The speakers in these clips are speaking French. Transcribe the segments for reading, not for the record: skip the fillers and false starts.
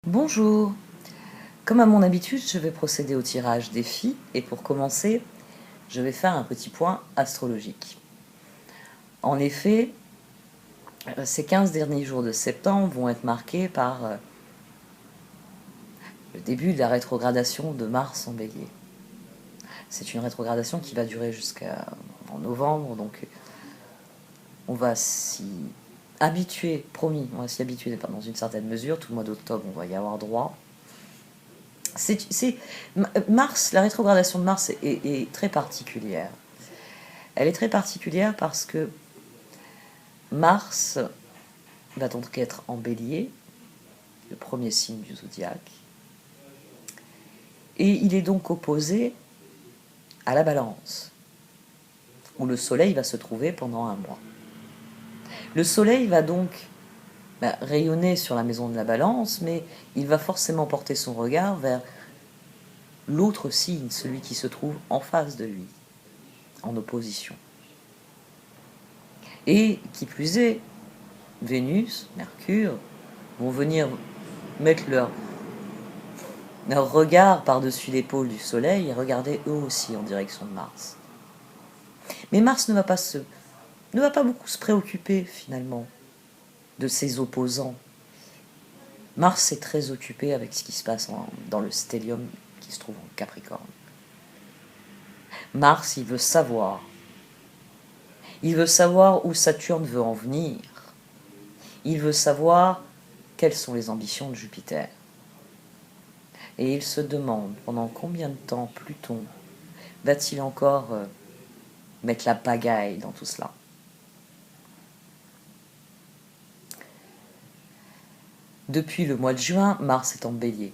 Bonjour. Comme à mon habitude, je vais procéder au tirage des filles et pour commencer, je vais faire un petit point astrologique. En effet, ces 15 derniers jours de septembre vont être marqués par le début de la rétrogradation de Mars en Bélier. C'est une rétrogradation qui va durer jusqu'en novembre, donc on va s'y habituer, promis, on va s'y habituer dans une certaine mesure. Tout le mois d'octobre, on va y avoir droit. Mars, la rétrogradation de Mars est très particulière. Elle est très particulière parce que Mars va donc être en Bélier, le premier signe du zodiaque, et il est donc opposé à la Balance, où le Soleil va se trouver pendant un mois. Le Soleil va donc rayonner sur la maison de la Balance, mais il va forcément porter son regard vers l'autre signe, celui qui se trouve en face de lui, en opposition. Et qui plus est, Vénus, Mercure, vont venir mettre leur regard par-dessus l'épaule du Soleil et regarder eux aussi en direction de Mars. Mais Mars ne va pas beaucoup se préoccuper finalement de ses opposants. Mars est très occupé avec ce qui se passe dans le stellium qui se trouve en Capricorne. Mars, il veut savoir. Il veut savoir où Saturne veut en venir. Il veut savoir quelles sont les ambitions de Jupiter. Et il se demande pendant combien de temps Pluton va-t-il encore mettre la pagaille dans tout cela. Depuis le mois de juin, Mars est en Bélier.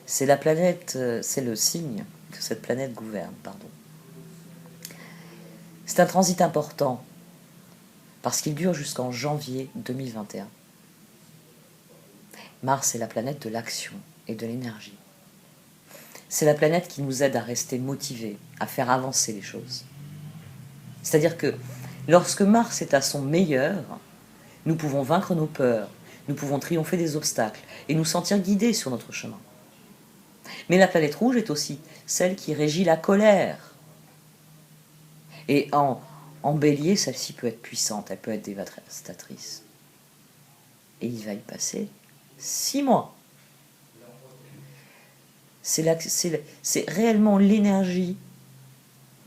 C'est la planète, c'est le signe que cette planète gouverne, pardon. C'est un transit important parce qu'il dure jusqu'en janvier 2021. Mars est la planète de l'action et de l'énergie. C'est la planète qui nous aide à rester motivés, à faire avancer les choses. C'est-à-dire que lorsque Mars est à son meilleur, nous pouvons vaincre nos peurs, nous pouvons triompher des obstacles et nous sentir guidés sur notre chemin. Mais la planète rouge est aussi celle qui régit la colère. Et en Bélier, celle-ci peut être puissante, elle peut être dévastatrice. Et il va y passer 6 mois. C'est réellement l'énergie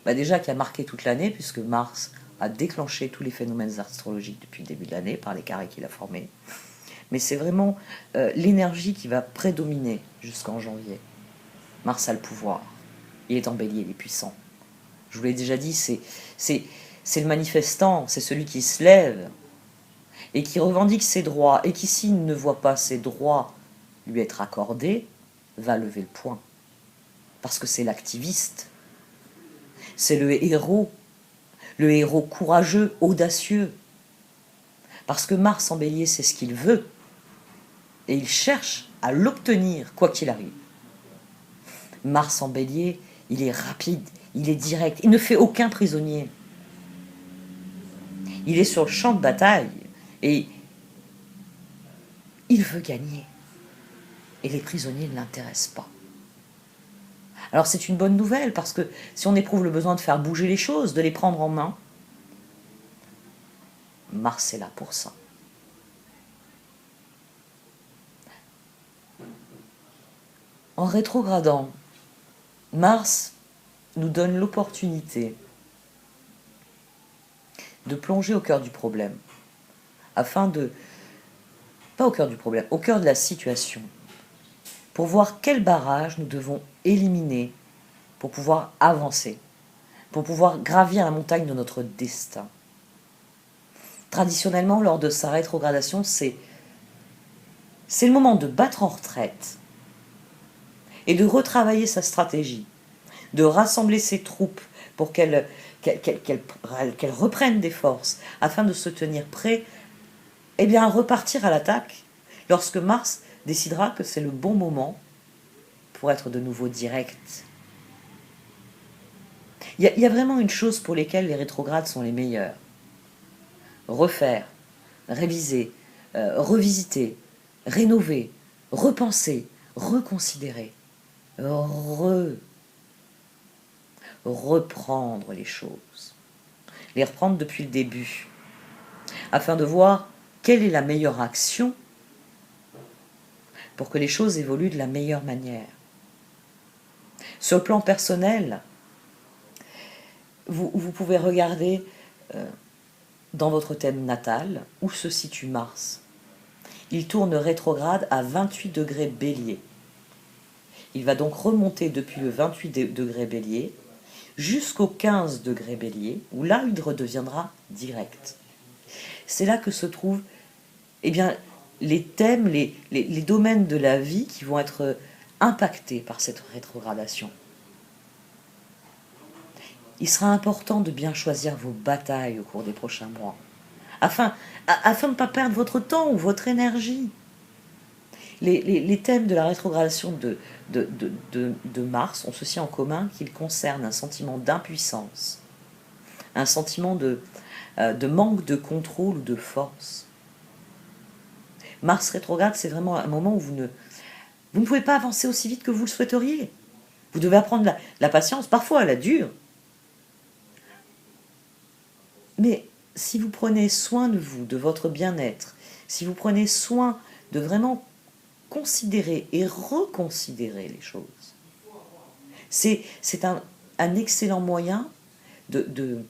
déjà qui a marqué toute l'année, puisque Mars a déclenché tous les phénomènes astrologiques depuis le début de l'année par les carrés qu'il a formés. Mais c'est vraiment l'énergie qui va prédominer jusqu'en janvier. Mars a le pouvoir. Il est en Bélier, il est puissant. Je vous l'ai déjà dit, c'est le manifestant, c'est celui qui se lève et qui revendique ses droits, et qui, s'il ne voit pas ses droits lui être accordés, va lever le poing. Parce que c'est l'activiste. C'est le héros courageux, audacieux. Parce que Mars en Bélier, c'est ce qu'il veut. Et il cherche à l'obtenir, quoi qu'il arrive. Mars en Bélier, il est rapide, il est direct, il ne fait aucun prisonnier. Il est sur le champ de bataille et il veut gagner. Et les prisonniers ne l'intéressent pas. Alors c'est une bonne nouvelle, parce que si on éprouve le besoin de faire bouger les choses, de les prendre en main, Mars est là pour ça. En rétrogradant, Mars nous donne l'opportunité de plonger au cœur du problème, pas au cœur du problème, au cœur de la situation, pour voir quel barrage nous devons éliminer pour pouvoir avancer, pour pouvoir gravir la montagne de notre destin. Traditionnellement, lors de sa rétrogradation, c'est le moment de battre en retraite et de retravailler sa stratégie, de rassembler ses troupes pour qu'elles reprennent des forces afin de se tenir prêts à repartir à l'attaque lorsque Mars décidera que c'est le bon moment pour être de nouveau direct. Il y a vraiment une chose pour lesquelles les rétrogrades sont les meilleurs. Refaire, réviser, revisiter, rénover, repenser, reconsidérer, reprendre les choses, les reprendre depuis le début, afin de voir quelle est la meilleure action pour que les choses évoluent de la meilleure manière. Sur le plan personnel, vous pouvez regarder dans votre thème natal où se situe Mars. Il tourne rétrograde à 28 degrés Bélier. Il va donc remonter depuis le 28 degrés Bélier jusqu'au 15 degrés Bélier, où là il redeviendra direct. C'est là que se trouvent les thèmes, les domaines de la vie qui vont être impactés par cette rétrogradation. Il sera important de bien choisir vos batailles au cours des prochains mois, afin de ne pas perdre votre temps ou votre énergie. Les thèmes de la rétrogradation de Mars ont ceci en commun qu'ils concernent un sentiment d'impuissance, un sentiment de manque de contrôle ou de force. Mars rétrograde, c'est vraiment un moment où vous ne pouvez pas avancer aussi vite que vous le souhaiteriez. Vous devez apprendre la patience, parfois elle est dure. Mais si vous prenez soin de vous, de votre bien-être, si vous prenez soin de vraiment considérer et reconsidérer les choses, c'est un excellent moyen de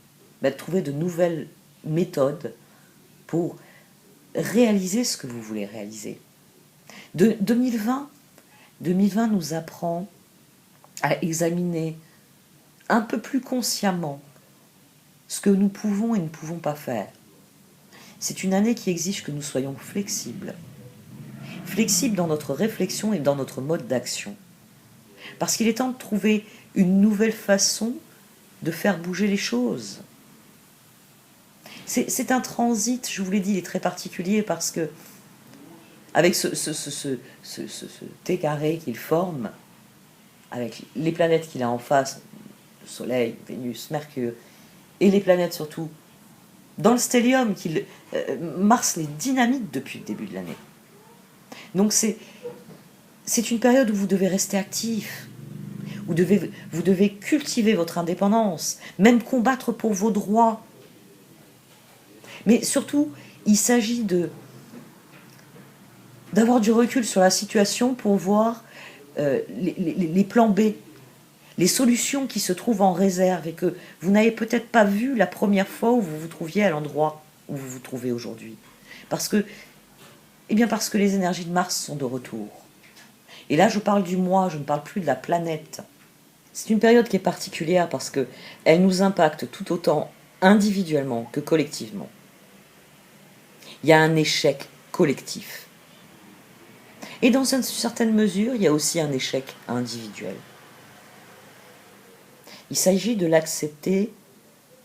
trouver de nouvelles méthodes pour réaliser ce que vous voulez réaliser. 2020 nous apprend à examiner un peu plus consciemment ce que nous pouvons et ne pouvons pas faire. C'est une année qui exige que nous soyons flexibles dans notre réflexion et dans notre mode d'action. Parce qu'il est temps de trouver une nouvelle façon de faire bouger les choses. C'est un transit, je vous l'ai dit, il est très particulier parce que avec ce T carré qu'il forme, avec les planètes qu'il a en face, le Soleil, Vénus, Mercure, et les planètes surtout, dans le stellium, Mars les dynamite depuis le début de l'année. Donc c'est une période où vous devez rester actif, où vous devez cultiver votre indépendance, même combattre pour vos droits. Mais surtout, il s'agit d'avoir du recul sur la situation pour voir les plans B, les solutions qui se trouvent en réserve et que vous n'avez peut-être pas vu la première fois où vous vous trouviez à l'endroit où vous vous trouvez aujourd'hui. Parce que les énergies de Mars sont de retour. Et là, je parle du moi, je ne parle plus de la planète. C'est une période qui est particulière parce qu'elle nous impacte tout autant individuellement que collectivement. Il y a un échec collectif. Et dans une certaine mesure, il y a aussi un échec individuel. Il s'agit de l'accepter,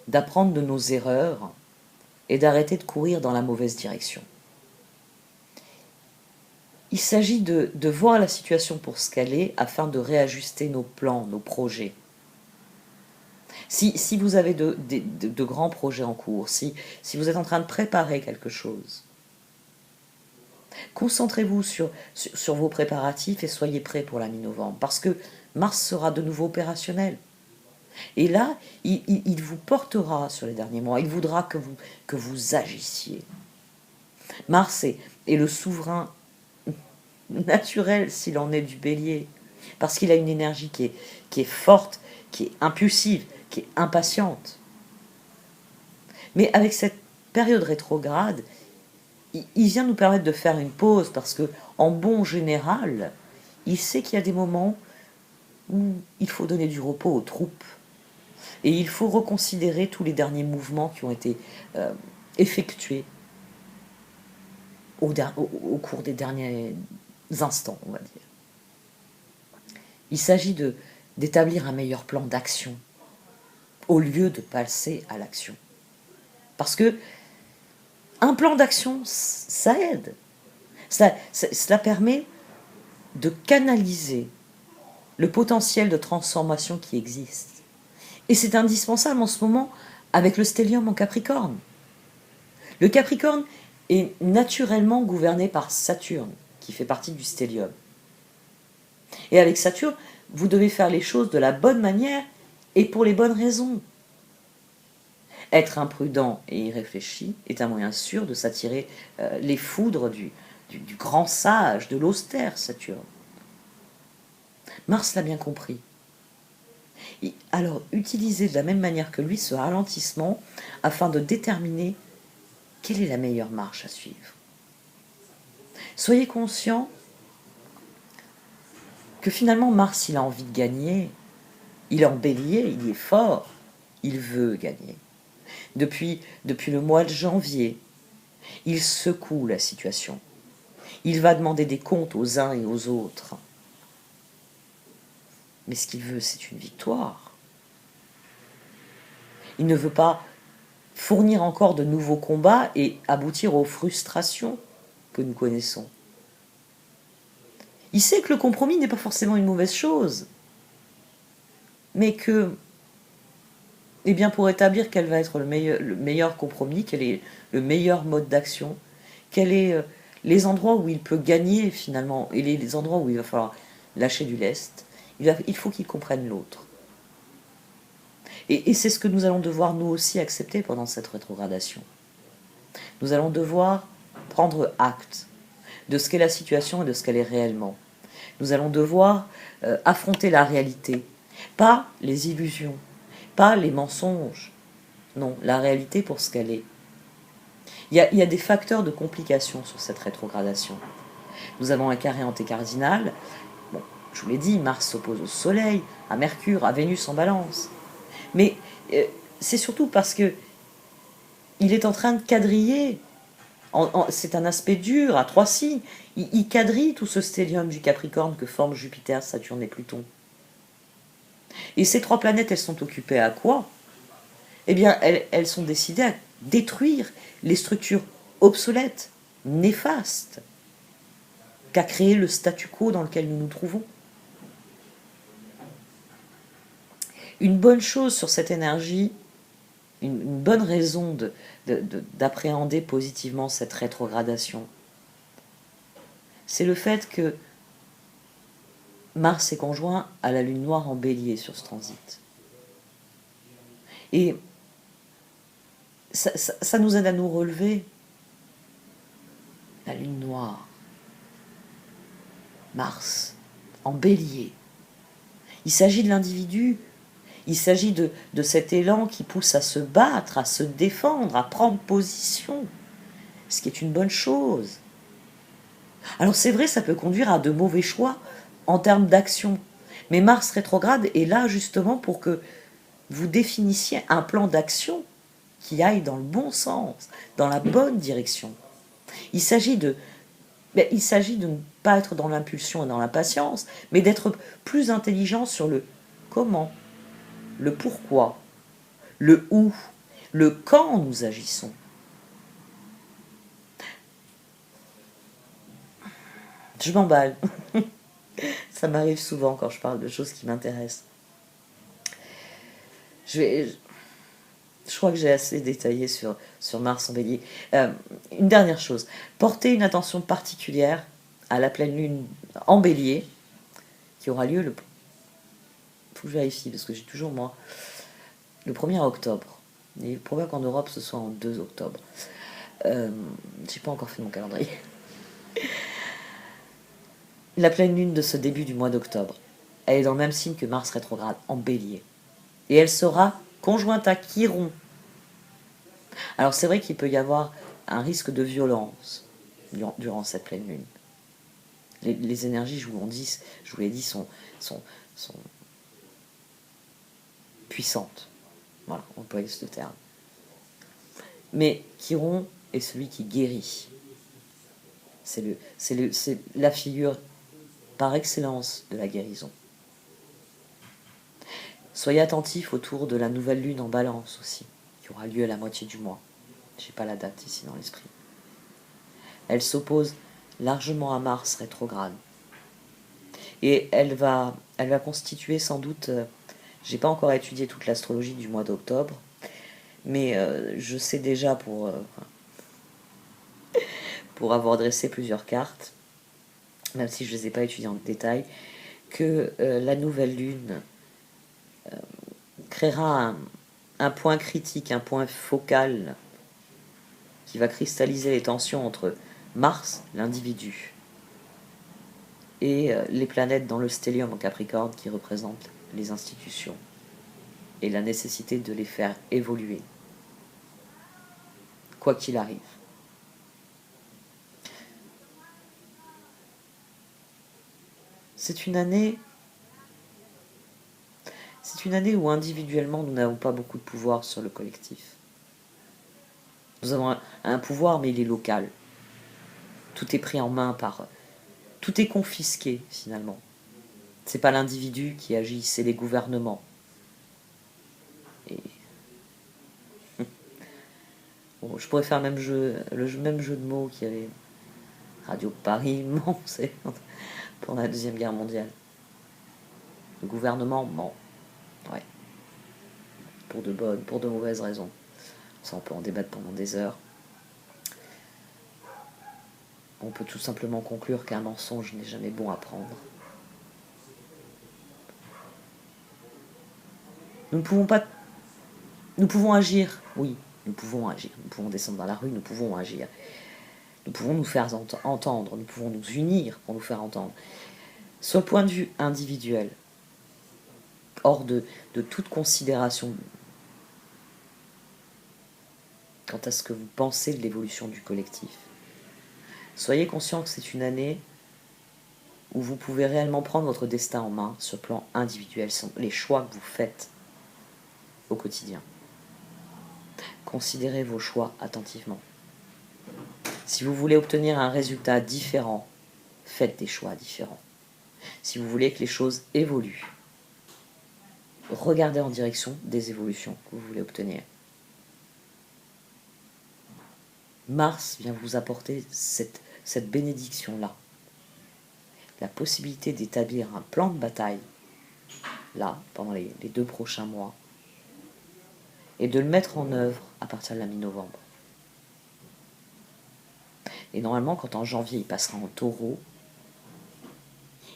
d'apprendre de nos erreurs et d'arrêter de courir dans la mauvaise direction. Il s'agit de voir la situation pour ce qu'elle est afin de réajuster nos plans, nos projets. Si vous avez de grands projets en cours, si vous êtes en train de préparer quelque chose, concentrez-vous sur vos préparatifs et soyez prêts pour la mi-novembre, parce que Mars sera de nouveau opérationnel. Et là, il vous portera sur les derniers mois, il voudra que vous agissiez. Mars est le souverain naturel, s'il en est du Bélier, parce qu'il a une énergie qui est forte, qui est impulsive, qui est impatiente. Mais avec cette période rétrograde, il vient nous permettre de faire une pause, parce que en bon général, il sait qu'il y a des moments où il faut donner du repos aux troupes. Et il faut reconsidérer tous les derniers mouvements qui ont été effectués au cours des derniers instants, on va dire. Il s'agit d'établir un meilleur plan d'action au lieu de passer à l'action. Parce que un plan d'action, ça aide. Cela permet de canaliser le potentiel de transformation qui existe. Et c'est indispensable en ce moment avec le stellium en Capricorne. Le Capricorne est naturellement gouverné par Saturne, qui fait partie du stellium. Et avec Saturne, vous devez faire les choses de la bonne manière et pour les bonnes raisons. Être imprudent et irréfléchi est un moyen sûr de s'attirer les foudres du grand sage, de l'austère Saturne. Mars l'a bien compris. Et alors, utilisez de la même manière que lui ce ralentissement afin de déterminer quelle est la meilleure marche à suivre. Soyez conscient que finalement Mars, il a envie de gagner, il est en bélier, il est fort, il veut gagner. Depuis le mois de janvier, il secoue la situation. Il va demander des comptes aux uns et aux autres. Mais ce qu'il veut, c'est une victoire. Il ne veut pas fournir encore de nouveaux combats et aboutir aux frustrations que nous connaissons. Il sait que le compromis n'est pas forcément une mauvaise chose, mais que, eh bien, pour établir quel va être le meilleur compromis, quel est le meilleur mode d'action, quels sont les endroits où il peut gagner finalement, et les endroits où il va falloir lâcher du lest, il faut qu'il comprenne l'autre. Et c'est ce que nous allons devoir nous aussi accepter pendant cette rétrogradation. Nous allons devoir prendre acte de ce qu'est la situation et de ce qu'elle est réellement. Nous allons devoir affronter la réalité, pas les illusions, pas les mensonges. Non, la réalité pour ce qu'elle est. Il y a des facteurs de complication sur cette rétrogradation. Nous avons un carré antécardinal. Bon, je vous l'ai dit, Mars s'oppose au Soleil, à Mercure, à Vénus en Balance. Mais c'est surtout parce que il est en train de quadriller. C'est un aspect dur, à 3 signes. Il quadrille tout ce stellium du Capricorne que forment Jupiter, Saturne et Pluton. Et ces 3 planètes, elles sont occupées à quoi? Eh bien, elles sont décidées à détruire les structures obsolètes, néfastes, qu'a créé le statu quo dans lequel nous nous trouvons. Une bonne chose sur cette énergie, une bonne raison d'appréhender positivement cette rétrogradation, c'est le fait que Mars est conjoint à la Lune noire en Bélier sur ce transit. Et ça nous aide à nous relever. La Lune noire, Mars, en Bélier. Il s'agit de l'individu. Il s'agit de cet élan qui pousse à se battre, à se défendre, à prendre position, ce qui est une bonne chose. Alors c'est vrai, ça peut conduire à de mauvais choix en termes d'action. Mais Mars rétrograde est là justement pour que vous définissiez un plan d'action qui aille dans le bon sens, dans la bonne direction. Il s'agit de ne pas être dans l'impulsion et dans l'impatience, mais d'être plus intelligent sur le comment, le pourquoi, le où, le quand nous agissons. Je m'emballe. Ça m'arrive souvent quand je parle de choses qui m'intéressent. Je crois que j'ai assez détaillé sur Mars en Bélier. Une dernière chose. Portez une attention particulière à la pleine lune en Bélier, qui aura lieu faut que je vérifie, parce que j'ai toujours, moi, le 1er octobre. Il est probable qu'en Europe, ce soit en 2 octobre. J'ai pas encore fait mon calendrier. La pleine lune de ce début du mois d'octobre, elle est dans le même signe que Mars rétrograde, en Bélier. Et elle sera conjointe à Chiron. Alors c'est vrai qu'il peut y avoir un risque de violence durant cette pleine lune. Les énergies, je vous l'ai dit, sont puissantes. Voilà, on peut employer ce terme. Mais Chiron est celui qui guérit. C'est la figure par excellence de la guérison. Soyez attentifs autour de la nouvelle lune en Balance aussi, qui aura lieu à la moitié du mois. Je n'ai pas la date ici dans l'esprit. Elle s'oppose largement à Mars rétrograde. Et elle va constituer sans doute, j'ai pas encore étudié toute l'astrologie du mois d'octobre, mais je sais déjà pour avoir dressé plusieurs cartes, même si je ne les ai pas étudiés en détail, que la nouvelle lune créera un point critique, un point focal qui va cristalliser les tensions entre Mars, l'individu, et les planètes dans le stellium en Capricorne qui représentent les institutions et la nécessité de les faire évoluer, quoi qu'il arrive. C'est une année où individuellement nous n'avons pas beaucoup de pouvoir sur le collectif. Nous avons un pouvoir, mais il est local. Tout est pris en main par... Tout est confisqué, finalement. C'est pas l'individu qui agit, c'est les gouvernements. Et... Bon, je pourrais faire le même jeu de mots qu'il y avait Radio Paris, ment, c'est pendant la Deuxième Guerre mondiale. Le gouvernement ment. Ouais. Pour de bonnes, pour de mauvaises raisons. Ça, on peut en débattre pendant des heures. On peut tout simplement conclure qu'un mensonge n'est jamais bon à prendre. Nous pouvons agir, oui, nous pouvons agir. Nous pouvons descendre dans la rue, nous pouvons agir. Nous pouvons nous faire entendre, nous pouvons nous unir pour nous faire entendre. Sur le point de vue individuel, hors de toute considération quant à ce que vous pensez de l'évolution du collectif, soyez conscient que c'est une année où vous pouvez réellement prendre votre destin en main sur le plan individuel, les choix que vous faites au quotidien. Considérez vos choix attentivement. Si vous voulez obtenir un résultat différent, faites des choix différents. Si vous voulez que les choses évoluent, regardez en direction des évolutions que vous voulez obtenir. Mars vient vous apporter cette bénédiction-là. La possibilité d'établir un plan de bataille, là, pendant les 2 prochains mois, et de le mettre en œuvre à partir de la mi-novembre. Et normalement, quand en janvier il passera en taureau,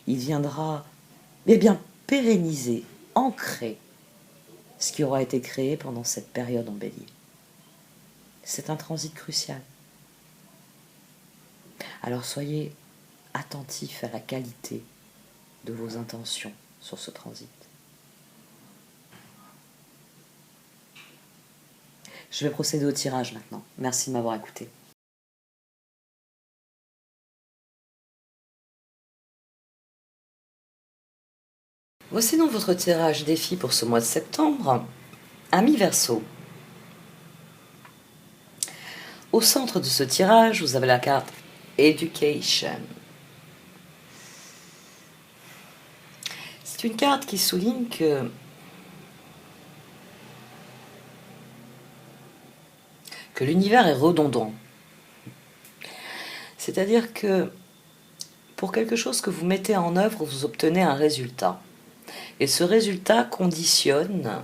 il viendra pérenniser, ancrer ce qui aura été créé pendant cette période en bélier. C'est un transit crucial. Alors soyez attentifs à la qualité de vos intentions sur ce transit. Je vais procéder au tirage maintenant. Merci de m'avoir écouté. Voici donc votre tirage défi pour ce mois de septembre. Amis Verseau. Au centre de ce tirage, vous avez la carte Education. C'est une carte qui souligne que l'univers est redondant. C'est-à-dire que pour quelque chose que vous mettez en œuvre, vous obtenez un résultat. Et ce résultat conditionne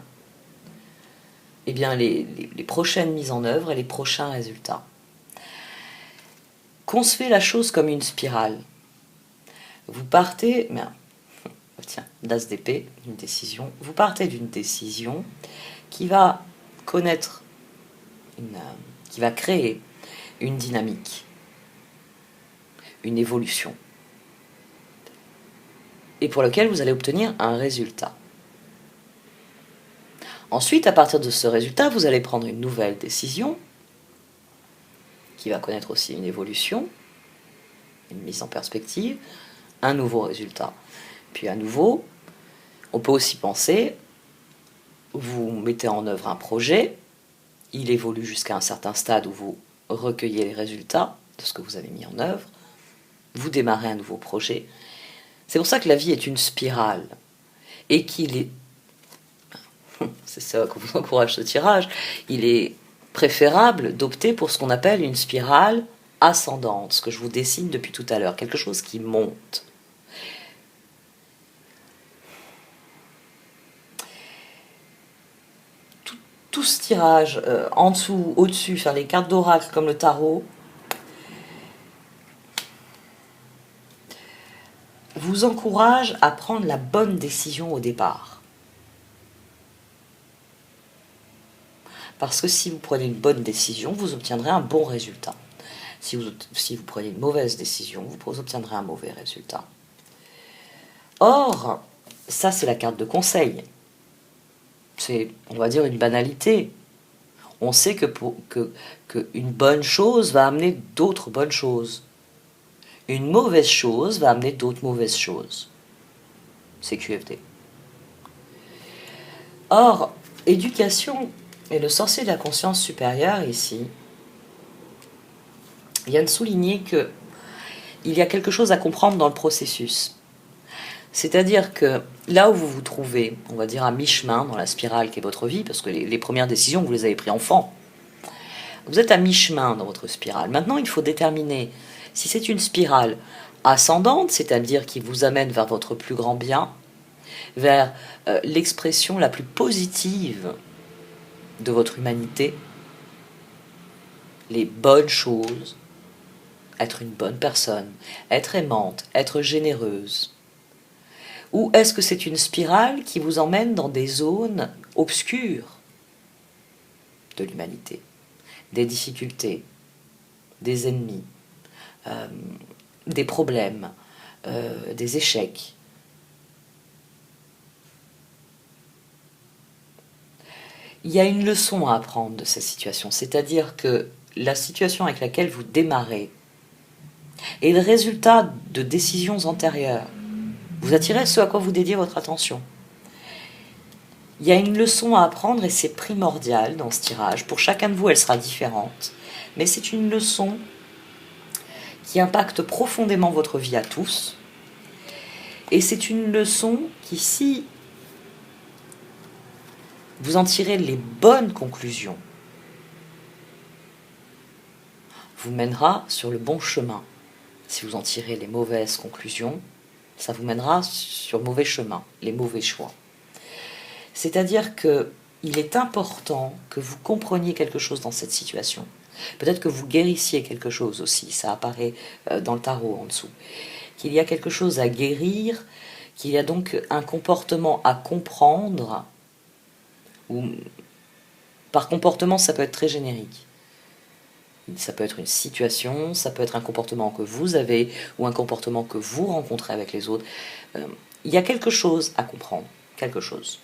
les prochaines mises en œuvre et les prochains résultats. Concevez la chose comme une spirale. Vous partez, l'as d'épée, une décision. Vous partez d'une décision qui va qui va créer une dynamique, une évolution, et pour lequel vous allez obtenir un résultat. Ensuite, à partir de ce résultat, vous allez prendre une nouvelle décision qui va connaître aussi une évolution, une mise en perspective, un nouveau résultat. Puis à nouveau, on peut aussi penser, vous mettez en œuvre un projet, il évolue jusqu'à un certain stade où vous recueillez les résultats de ce que vous avez mis en œuvre, vous démarrez un nouveau projet. C'est pour ça que la vie est une spirale et qu'il est, c'est ça que vous encourage ce tirage, il est préférable d'opter pour ce qu'on appelle une spirale ascendante, ce que je vous dessine depuis tout à l'heure, quelque chose qui monte. Tout ce tirage, en dessous, au-dessus, faire les cartes d'oracle comme le tarot, vous encourage à prendre la bonne décision au départ. Parce que si vous prenez une bonne décision, vous obtiendrez un bon résultat. Si vous prenez une mauvaise décision, vous obtiendrez un mauvais résultat. Or, ça c'est la carte de conseil. C'est, on va dire, une banalité. On sait que une bonne chose va amener d'autres bonnes choses. Une mauvaise chose va amener d'autres mauvaises choses. C'est QFD. Or, éducation et le sorcier de la conscience supérieure ici viennent souligner que il y a quelque chose à comprendre dans le processus. C'est-à-dire que là où vous vous trouvez, on va dire à mi-chemin dans la spirale qu'est votre vie, parce que les premières décisions, vous les avez prises enfant, vous êtes à mi-chemin dans votre spirale. Maintenant, il faut déterminer si c'est une spirale ascendante, c'est-à-dire qui vous amène vers votre plus grand bien, vers l'expression la plus positive de votre humanité, les bonnes choses, être une bonne personne, être aimante, être généreuse. Ou est-ce que c'est une spirale qui vous emmène dans des zones obscures de l'humanité, des difficultés, des ennemis, des problèmes, des échecs. Il y a une leçon à apprendre de cette situation, c'est-à-dire que la situation avec laquelle vous démarrez est le résultat de décisions antérieures. Vous attirez ce à quoi vous dédiez votre attention. Il y a une leçon à apprendre et c'est primordial dans ce tirage. Pour chacun de vous, elle sera différente. Mais c'est une leçon qui impacte profondément votre vie à tous. Et c'est une leçon qui, si vous en tirez les bonnes conclusions, vous mènera sur le bon chemin. Si vous en tirez les mauvaises conclusions, ça vous mènera sur le mauvais chemin, les mauvais choix. C'est-à-dire qu'il est important que vous compreniez quelque chose dans cette situation. Peut-être que vous guérissiez quelque chose aussi, ça apparaît dans le tarot en dessous. Qu'il y a quelque chose à guérir, qu'il y a donc un comportement à comprendre, ou par comportement ça peut être très générique. Ça peut être une situation, ça peut être un comportement que vous avez, ou un comportement que vous rencontrez avec les autres. Il y a quelque chose à comprendre, quelque chose.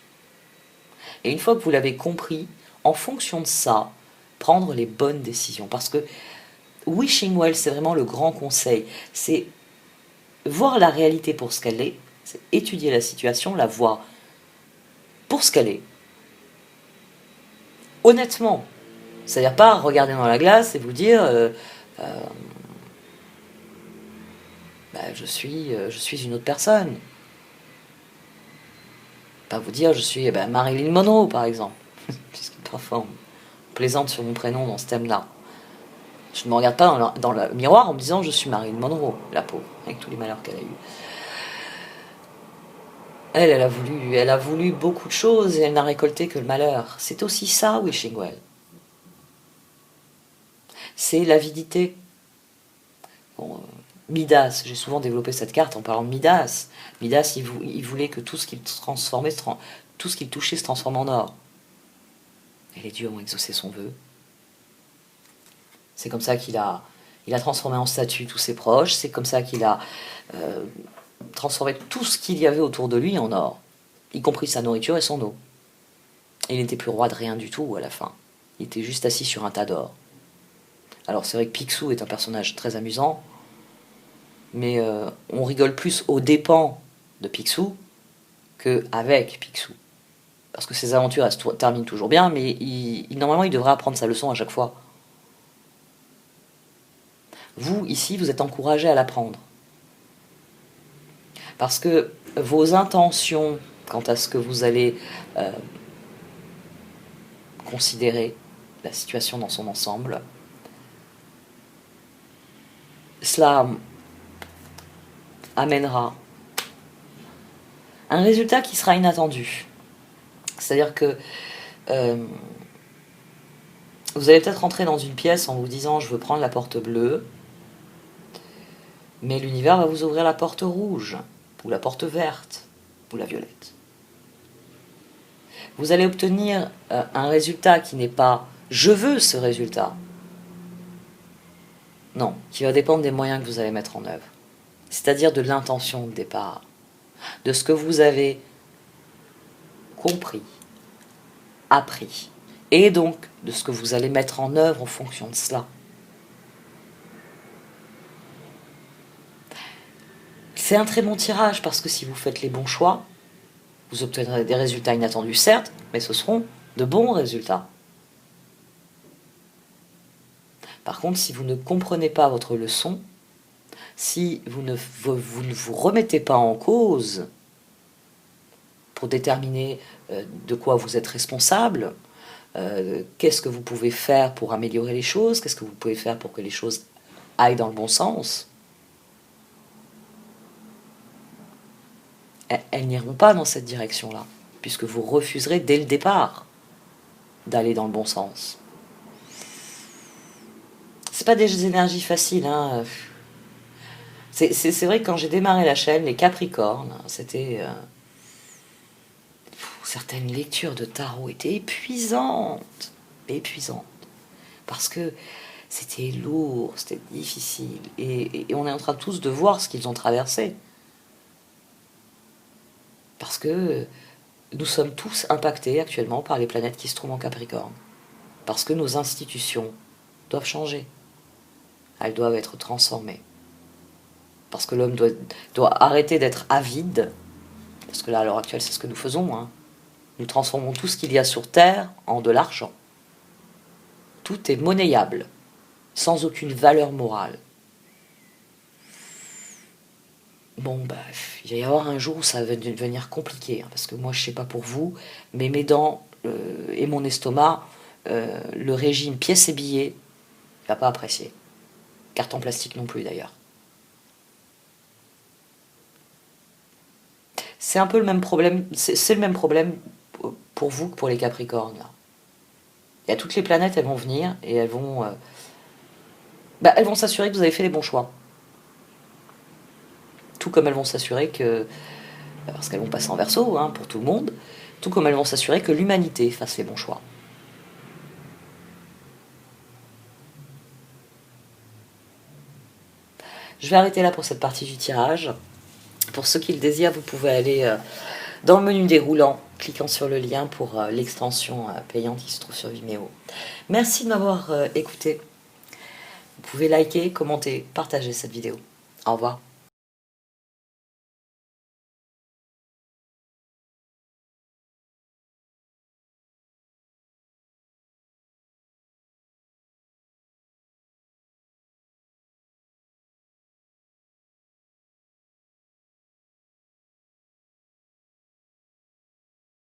Et une fois que vous l'avez compris, en fonction de ça, prendre les bonnes décisions. Parce que wishing well, c'est vraiment le grand conseil. C'est voir la réalité pour ce qu'elle est, c'est étudier la situation, la voir pour ce qu'elle est. Honnêtement. C'est-à-dire pas regarder dans la glace et vous dire je suis une autre personne. Pas vous dire je suis Marilyn Monroe par exemple. Puisque parfois on plaisante sur mon prénom dans ce thème-là. Je ne me regarde pas dans le miroir en me disant je suis Marilyn Monroe, la pauvre, avec tous les malheurs qu'elle a eus. Elle a voulu beaucoup de choses et elle n'a récolté que le malheur. C'est aussi ça, wishing well. C'est l'avidité. Bon, Midas, j'ai souvent développé cette carte en parlant de Midas. Midas, il voulait que tout ce qu'il transformait, tout ce qu'il touchait se transforme en or. Et les dieux ont exaucé son vœu. C'est comme ça qu'il a transformé en statue tous ses proches. C'est comme ça qu'il a transformé tout ce qu'il y avait autour de lui en or, y compris sa nourriture et son eau. Et il n'était plus roi de rien du tout à la fin. Il était juste assis sur un tas d'or. Alors c'est vrai que Picsou est un personnage très amusant, mais on rigole plus aux dépens de Picsou qu'avec Picsou. Parce que ses aventures, elles se terminent toujours bien, mais normalement il devrait apprendre sa leçon à chaque fois. Vous, ici, vous êtes encouragé à l'apprendre. Parce que vos intentions quant à ce que vous allez considérer la situation dans son ensemble, cela amènera un résultat qui sera inattendu. C'est-à-dire que vous allez peut-être rentrer dans une pièce en vous disant je veux prendre la porte bleue, mais l'univers va vous ouvrir la porte rouge, ou la porte verte, ou la violette. Vous allez obtenir un résultat qui n'est pas « je veux ce résultat ». Non, qui va dépendre des moyens que vous allez mettre en œuvre. C'est-à-dire de l'intention de départ, de ce que vous avez compris, appris, et donc de ce que vous allez mettre en œuvre en fonction de cela. C'est un très bon tirage parce que si vous faites les bons choix, vous obtiendrez des résultats inattendus, certes, mais ce seront de bons résultats. Par contre, si vous ne comprenez pas votre leçon, si vous ne vous remettez pas en cause pour déterminer de quoi vous êtes responsable, qu'est-ce que vous pouvez faire pour améliorer les choses, qu'est-ce que vous pouvez faire pour que les choses aillent dans le bon sens, elles n'iront pas dans cette direction-là, puisque vous refuserez dès le départ d'aller dans le bon sens. C'est pas des énergies faciles, hein. C'est vrai que quand j'ai démarré la chaîne, les Capricornes, c'était... certaines lectures de tarot étaient épuisantes. Parce que c'était lourd, c'était difficile. Et on est en train tous de voir ce qu'ils ont traversé. Parce que nous sommes tous impactés actuellement par les planètes qui se trouvent en Capricorne. Parce que nos institutions doivent changer. Elles doivent être transformées. Parce que l'homme doit arrêter d'être avide. Parce que là, à l'heure actuelle, c'est ce que nous faisons. Hein. Nous transformons tout ce qu'il y a sur Terre en de l'argent. Tout est monnayable, sans aucune valeur morale. Bon, bah, il va y avoir un jour où ça va devenir compliqué, hein, parce que moi, je sais pas pour vous, mais mes dents et mon estomac, le régime pièces et billets, il va pas apprécier. Carton plastique non plus, d'ailleurs. C'est un peu le même problème, c'est le même problème pour vous que pour les Capricornes. Là. Il y a toutes les planètes, elles vont venir et elles vont s'assurer que vous avez fait les bons choix. Tout comme elles vont s'assurer que, parce qu'elles vont passer en Verseau, hein, pour tout le monde, tout comme elles vont s'assurer que l'humanité fasse les bons choix. Je vais arrêter là pour cette partie du tirage. Pour ceux qui le désirent, vous pouvez aller dans le menu déroulant, cliquant sur le lien pour l'extension payante qui se trouve sur Vimeo. Merci de m'avoir écouté. Vous pouvez liker, commenter, partager cette vidéo. Au revoir.